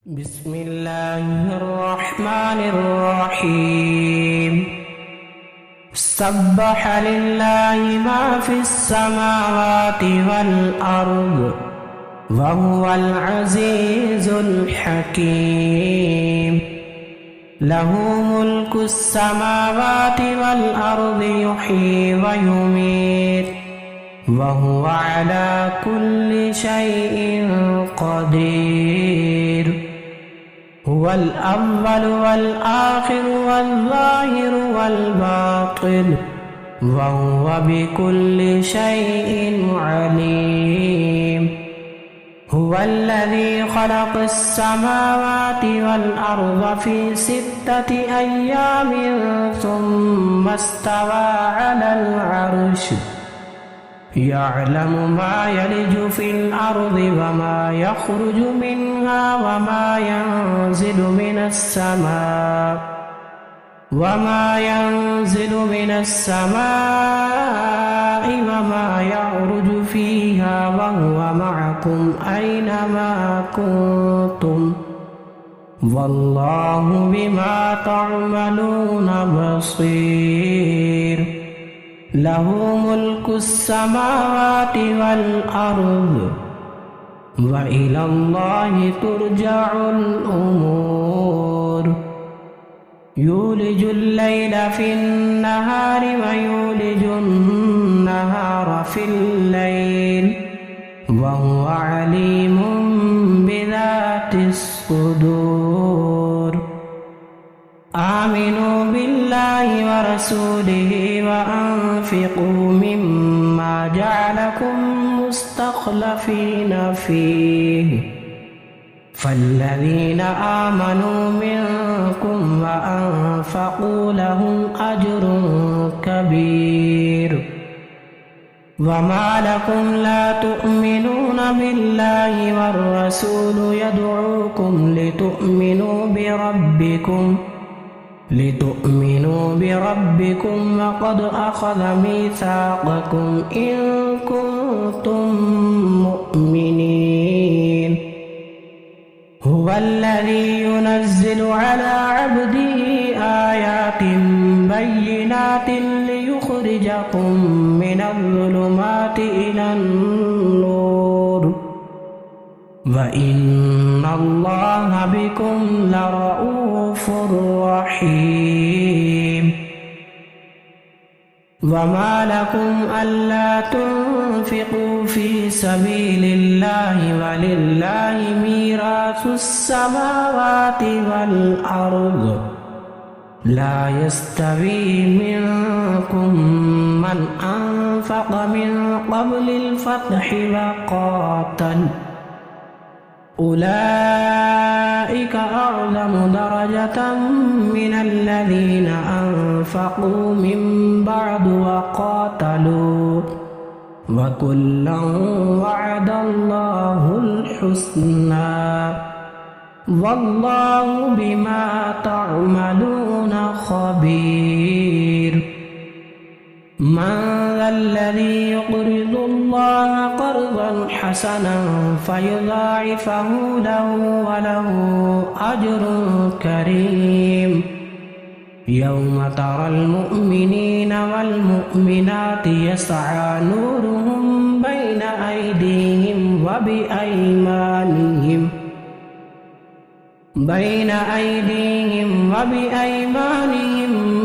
बिस्मिल्लाहिर्रहमानिर्रहीम। सब्बह लिल्लाहि मा फिस्समावाति वल अर्द वहुवल अज़ीज़ुल हकीम। लहू मुल्कुस्समावाति वल अर्दि युह्यी व युमीत वहुवा अला कुल्लि शैइन क़दीर। हुवल अव्वल वल आखिर वल ज़ाहिर वल बातिन वहुवा बिकुल्लि शैइन अलीम। हुवल्लज़ी ख़लक़स समावाति वल अर्ज़ फ़ी सित्तति अय्यामिन सुम्मा इस्तवा अलल अर्श यअलमु मा यलिजु फ़िल अर्ज़ि वमा यख़रुजु मिन्हा वमा यंज़िलु मिनस समाइ वमा यअरुजु फ़ीहा वहुवा मअकुम ऐनमा कुन्तुम वल्लाहु बिमा तअमलून बसीर। लहू मुल्कुस्समावाति वल अर्ज़ व इलल्लाहि तुरजअुल उमूर। यूलिजुल लैला फिन्नहारि व यूलिजुन नहारा फिल लैल वहुवा अलीमुम बिज़ातिस सुदूर। आमिनू बिल्लाहि व रसूलिहि व अन्फ़िक़ू मिम्मा जअलकुम मुस्तख़्लफ़ीन फ़ीहि फ़ल्लज़ीन आमनू मिन्कुम व अन्फ़क़ू लहुम अज्रुन कबीर। वमा लकुम ला तु'मिनून बिल्लाहि वर्रसूल यद'ूकुम लितु'मिनू बिरब्बिकुम वक़द अख़ज़ मीसाक़कुम इन कुन्तुम मुअ्मिनीन। हुवल्लज़ी युनज़्ज़िलु अला अब्दिही आयातिन बय्यिनातिन लियुख़रिजकुम मिनज़्ज़ुलुमाति इलन-नूर व इन्नल्लाहा बिकुम लरऊफ़ुर रहीम। वमा लकुम अल्ला तुन्फ़िक़ू फ़ी सबीलिल्लाहि वलिल्लाहि मीरासुस समावाति वल अर्ज़ ला यस्तवी मिन्कुम मन अनफ़क़ मिन क़ब्लिल फ़त्हि व क़ातल उलाइका अअज़मु दरजतम मिनल्लज़ीना अनफ़क़ू मिन बअदु व क़ातलू व कुल्लन वअदल्लाहुल हुस्ना वल्लाहु बिमा तअमलून ख़बीर। मन ज़ल्लज़ी युक़रिज़ुल्लाह क़र्ज़न हसनन फ़युज़ाइफ़हु लहु व लहु अज्रुन करीम। यौम तरल मुअ्मिनीना वल मुअ्मिनाति यस्अा नूरुहुम बैना अयदीहिम व बिअयमानिहिम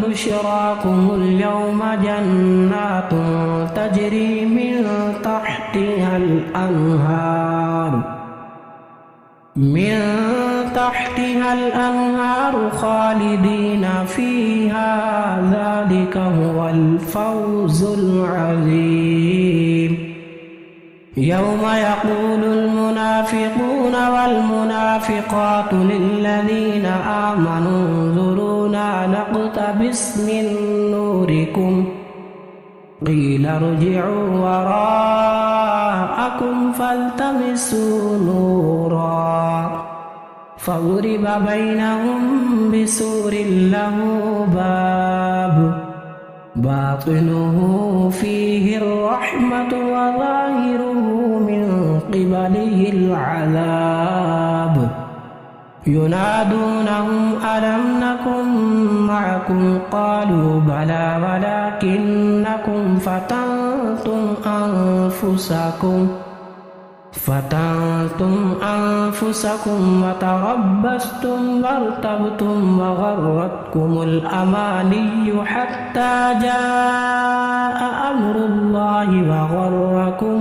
बुशराकुमुल यौमा जन्नातुन तजरी मिन तहतिहल अन्हार खालिदीना फ़ीहा ज़ालिका हुवल फ़ौज़ुल अज़ीम। यौम यक़ूलुल मुनाफ़िक़ून वल मुनाफ़िक़ातु लिल्लज़ीना आमनू उन्ज़ुरूना नक़्तबिस मिन नूरिकुम क़ील इर्जि'ू वराअकुम फ़ल्तमिसू नूरा फ़ज़ुरिब बैनहुम बिसूरिन लहू बाब बातिनुहु फ़ीहि अर्रहमतु व ज़ाहिरुहु मिन क़िबलिहिल अज़ाब। ينادونهم ألم نكن معكم قالوا بلى ولكنكم فتنتم أنفسكم وتربصتم وارتبتم وغرتكم الأماني حتى جاء أمر الله وغركم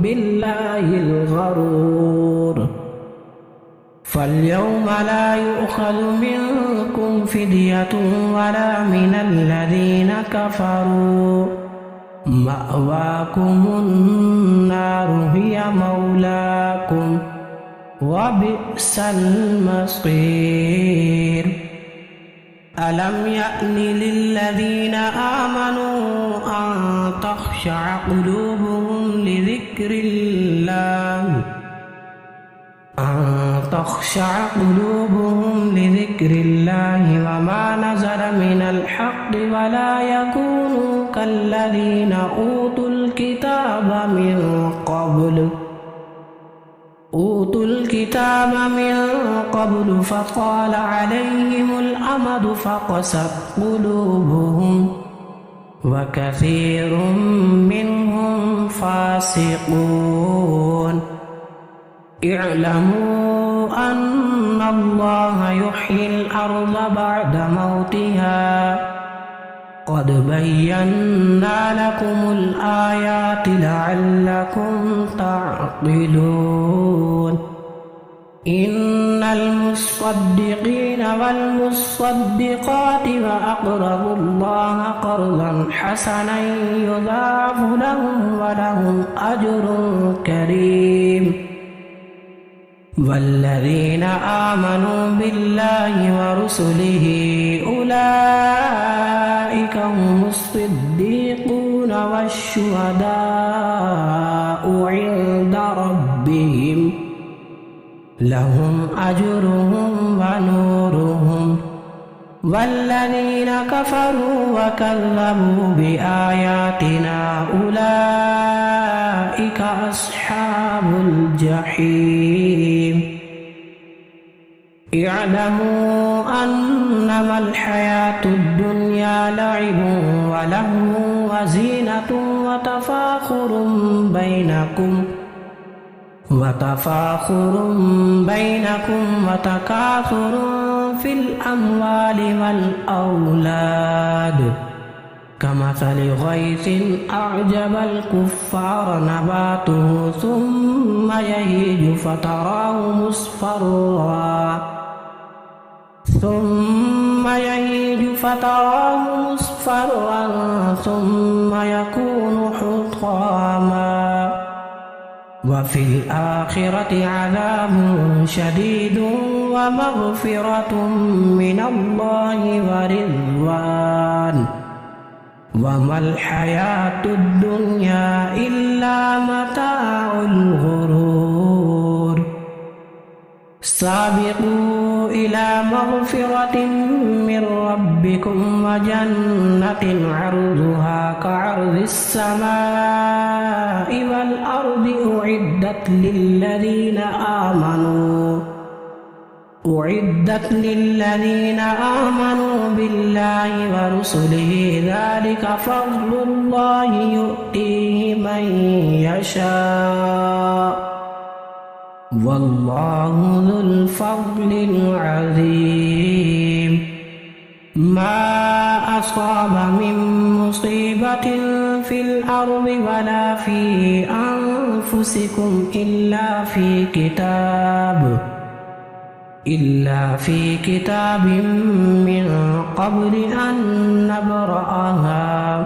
بالله الغرور فاليوم لا يؤخذ منكم فدية ولا من الذين كفروا مأواكم النار هي مولاكم وبئس المصير ألم يأن للذين آمنوا أن تخشع قلوبهم لذكر الله وما نزل من الحق ولا يكونوا كالذين أوتوا الكتاب من قبل فطال عليهم الأمد فقست قلوبهم وكثير منهم فاسقون اعلموا أن الله يحيي الأرض بعد موتها قد بينا لكم الآيات لعلكم تعقلون إن المصدقين والمصدقات وأقرضوا الله قرضا حسنا يضاعف لهم ولهم أجر كريم والذين آمنوا بالله ورسله أولئك هم الصديقون والشهداء عند ربهم لهم أجرهم ونورهم والذين كفروا وكذبوا بآياتنا أولئك أصحاب الجحيم اعلموا أنما الحياة الدنيا لعب ولهو وزينة وتفاخر بينكم وتكاثر في الأموال والأولاد كمثل غيث أعجب الكفار نباته ثم يهيج فتراه مصفرا ثم يكون حطاما وفي الآخرة عذاب شديد ومغفرة من الله ورضوان وما الحياة الدنيا إلا متاع الغرور سابقوا إلى مغفرة من ربكم وجنة عرضها كعرض السماء والأرض أعدت للذين آمنوا بالله ورسله ذلك فضل الله يؤتيه من يشاء والله ذو الفضل العظيم ما أصاب من مصيبة في الأرض ولا في أنفسكم إلا في كتاب من قبل أن نبرأها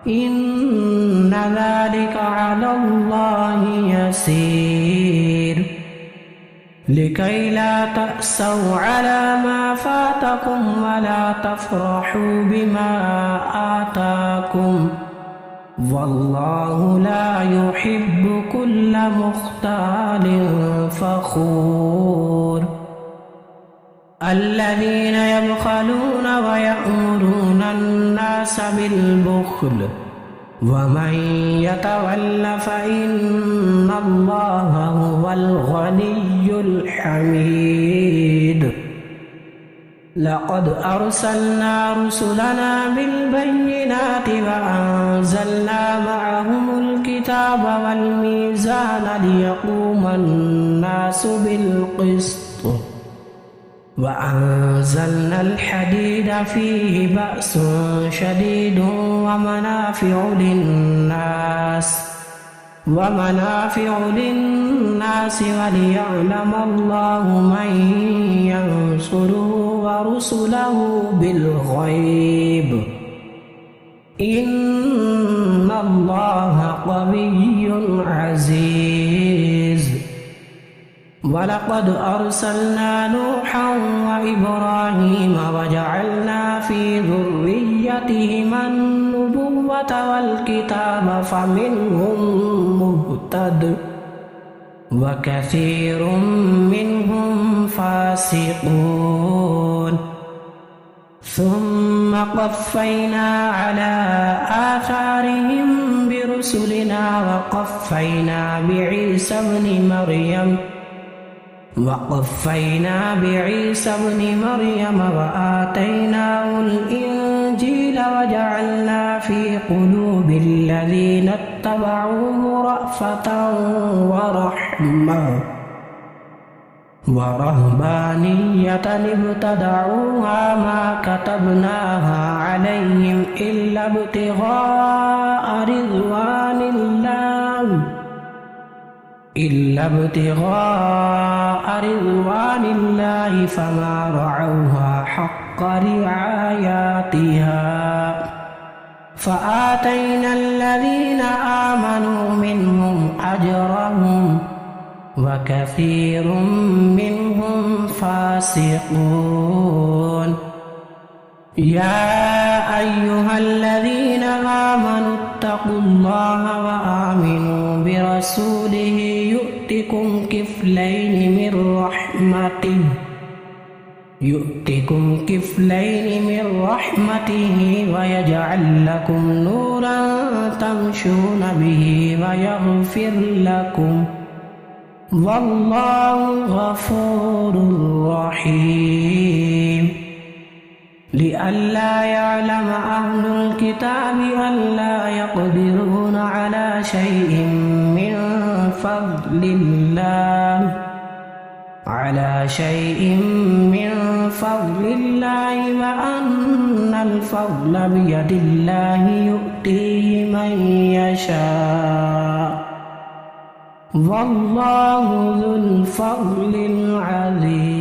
إن ذلك على الله يسير لكي لا تأسوا على ما فاتكم ولا تفرحوا بما آتاكم والله لا يحب كل مختال فخور الذين يبخلون ويأمرون الناس بالبخل ومن يتول فإن الله هو الغني الحميد لقد أرسلنا رسلنا بالبينات وأنزلنا معهم الكتاب والميزان ليقوم الناس بالقسط وأنزلنا الحديد فيه بأس شديد ومنافع للناس وليعلم الله من ينصره ورسله بالغيب إن الله قوي عزيز ولقد أرسلنا نوحا وإبراهيم وجعلنا في ذريتهما النبوة والكتاب فمنهم مهتد وكثير منهم فاسقون ثم قفينا على آثارهم برسلنا وقفينا بعيسى ابن مريم وآتيناه الإنجيل وجعلنا في قلوب الذين اتبعوه رأفة ورهبانية ابتدعوها ما كتبناها عليهم إلا ابتغاء رضوان الله فما رعوها حق رعايتها فآتينا الذين آمنوا منهم أجرهم وكثير منهم فاسقون يا أيها الذين آمنوا اتقوا الله وآمنوا برسوله يؤتكم كفلين من رحمته ويجعل لكم نورا تمشون به ويغفر لكم والله غفور رحيم لئلا يعلم أهل الكتاب ألا يقدرون على شيء من فضل الله وأن الفضل بيد الله يؤتيه من يشاء والله ذو الفضل العظيم